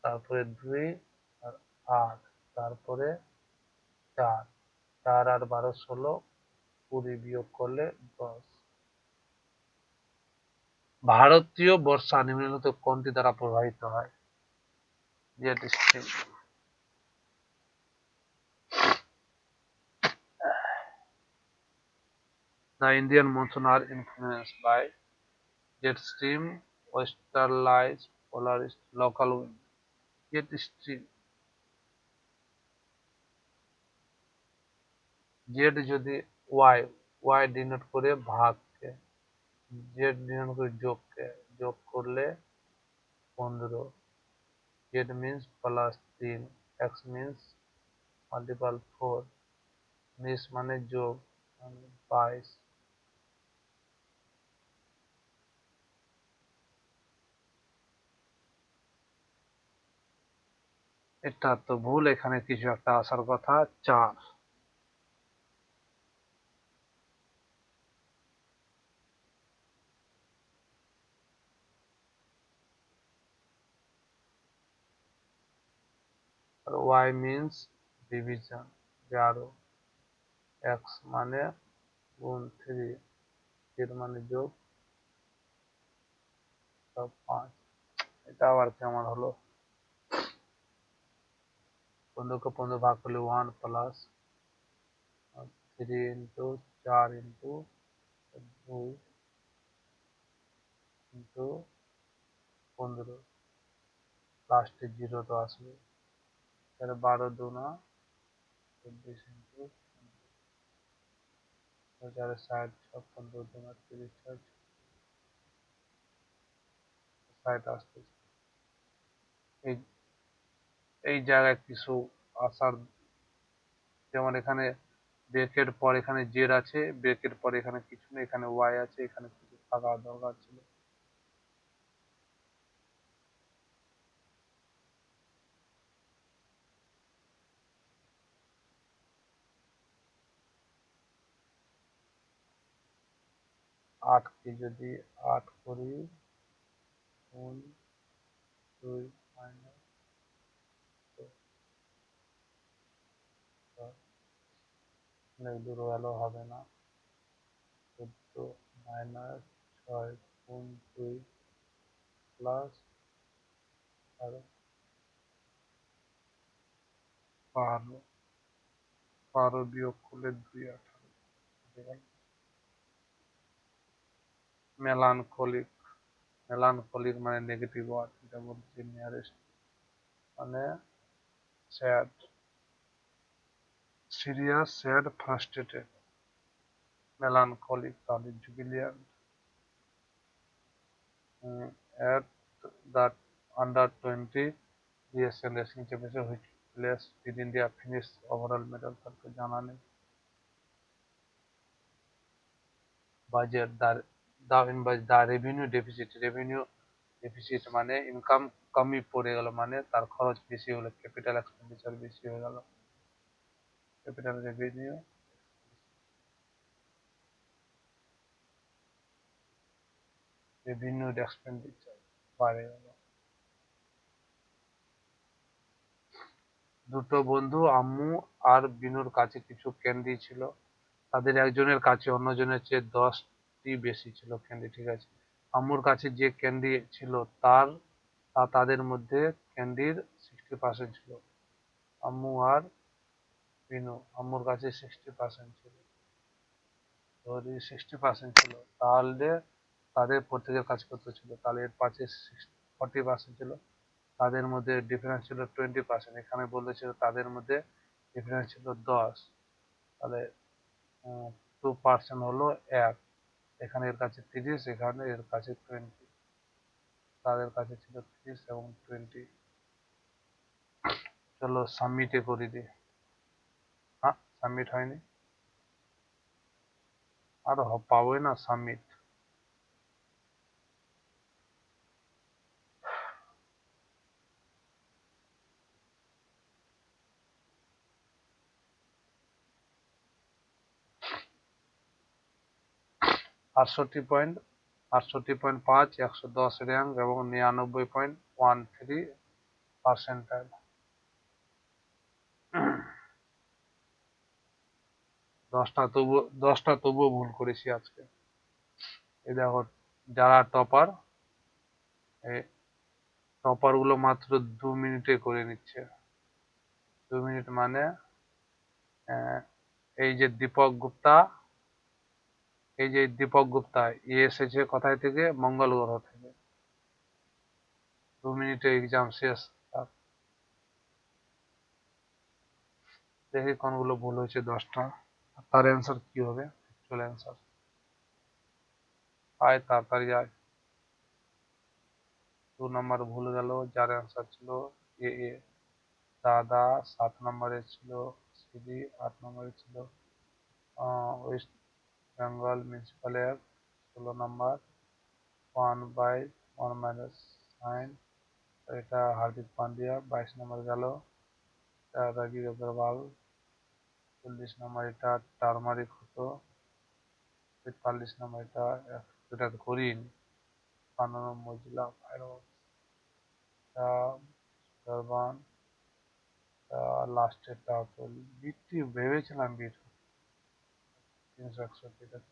তারপরে 2 আর 8, তারপরে 4, 4 আর 12 16, 20 বিয়োগ করলে 10। ভারতীয় বর্ষা নিম্নলিখিত কোনটি দ্বারা প্রভাবিত হয়? Jet stream. The Indian monsoon are influenced by jet stream, westerlies, polar local wind. jet stream, Z যদি ওয়াই, ওয়াই ডিনোট করে ভাগকে, জেড ডিনোট করে যোগকে, যোগ করলে 15, Z means +3, x means multiple 4, miss মানে যোগ 22। এটা তো ভুল, এখানে কিছু একটা আসার কথা 4। আর ওয়াই মিন্স ডিভিশন 11, এক্স মানে গুণ 3, জেড মানে যোগ 5। এটা আবার কেমন হলো? 15কে 15 ভাগ করলে 1 প্লাস 3 ইন্টু 4 ইন্টু 2 ইন্টু 15, লাস্টে 0 তো আসবে। তাহলে 12 দুনা 24 ইন্টু 60, 15 দুনা 30, 60 আসতেছে। এই এই জায়গায় কিছু আসার, যেমন এখানে ব্রেকের পর এখানে জেড আছে, ব্রেকের পর এখানে কিছু নেই, এখানে ওয়াই আছে, এখানে কিছু থাকা দরকার ছিল। 8কে যদি 8 করি গুণ 2 মাইনাস অনেক দূর হলেও হবে না, 14 মাইনাস 6 গুণ 2 প্লাস 12, 12 বিয়োগ করলে 2 18। মেলানকোলিক, মেলানকোলিক মানে নেগেটিভ ওয়ার্ড, এটা বলছে নিয়ারেস্ট মানে sad. Serious, sad, frustrated, melancholic, তাহলে jubilant, at that under 20 GSL Racing Championship which place did India finish overall medal তারপর জানা নেই। বাজেট দা রেভিনিউ ডেফিসিট, রেভিনিউ ডেফিসিট মানে ইনকাম কমই পড়ে গেল, মানে তার খরচ বেশি হলো, ক্যাপিটাল এক্সপেন্ডিচার বেশি হয়ে গেল, ক্যাপিটাল রেভিনিউ রেভিনিউ এক্সপেন্ডিচার বাড়ে গেল। দুটো বন্ধু আম্মু আর বিনুর কাছে কিছু ক্যান্ডি ছিল, তাদের একজনের কাছে অন্যজনের চেয়ে 10টি বেশি ছিল ক্যান্ডি, ঠিক আছে। আম্মুর কাছে যে ক্যান্ডি ছিল তাদের মধ্যে ক্যান্ডির 60% ছিল। আম্মু আর বিনু, আম্মুর কাছে 60% ছিল, যদি 60% ছিল তাহলে তাদের প্রত্যেকের কাছে কত ছিল, তাহলে এর পাশে 40% ছিল, তাদের মধ্যে ডিফারেন্স ছিল 20%, এখানে বলেছিল তাদের মধ্যে ডিফারেন্স ছিল 10, তাহলে 2% হলো 1, এখানে এর কাছে 30, এখানে এর কাছে 20, তাদের কাছে ছিল 30 এবং 20। চলো সাবমিটে করে দিই। হ্যাঁ, সাবমিট হয়নি, আর পাবোই না সাবমিট। আটষট্টি পয়েন্ট 68.5, 110 র্যাঙ্ক এবং 99.13 পার্সেন্টাইল। 10টা তবুও ভুল করেছি আজকে। এই দেখো যারা টপার, এই টপার গুলো মাত্র 2 মিনিটে করে নিচ্ছে। 2 মিনিট মানে এই যে দীপক গুপ্তা, এ এসেছে কোথায় থেকে, মঙ্গল গ্রহ থেকে, 2 মিনিটে এক্সাম শেষ তার। দেখি কোনগুলো ভুল হয়েছে 10টা, তার অ্যান্সার কি হবে, অ্যাকচুয়াল অ্যান্সার। আয় তাড়াতাড়ি আয়। 2 নম্বর ভুল গেল, যার অ্যান্সার ছিল এ এ দাদা। 7 নম্বরে ছিল সিডি। 8 নম্বরে ছিল ওয়েস্ট বেঙ্গল মিউনিসিপাল অ্যাক্ট। 16 নম্বর 1/1 - 9, এটা হার্দিক পান্ডিয়া। 22 নম্বর গেল রাজীব अग्रवाल। 40 নম্বর এটা টার্মারিক হতো। 43 নম্বর এটা হরিণ। 52 মজিলা ভাইরাস। সুন্দরবন। লাস্টেরটা হতো বিটটি, ভেবেছিলাম বিট 361,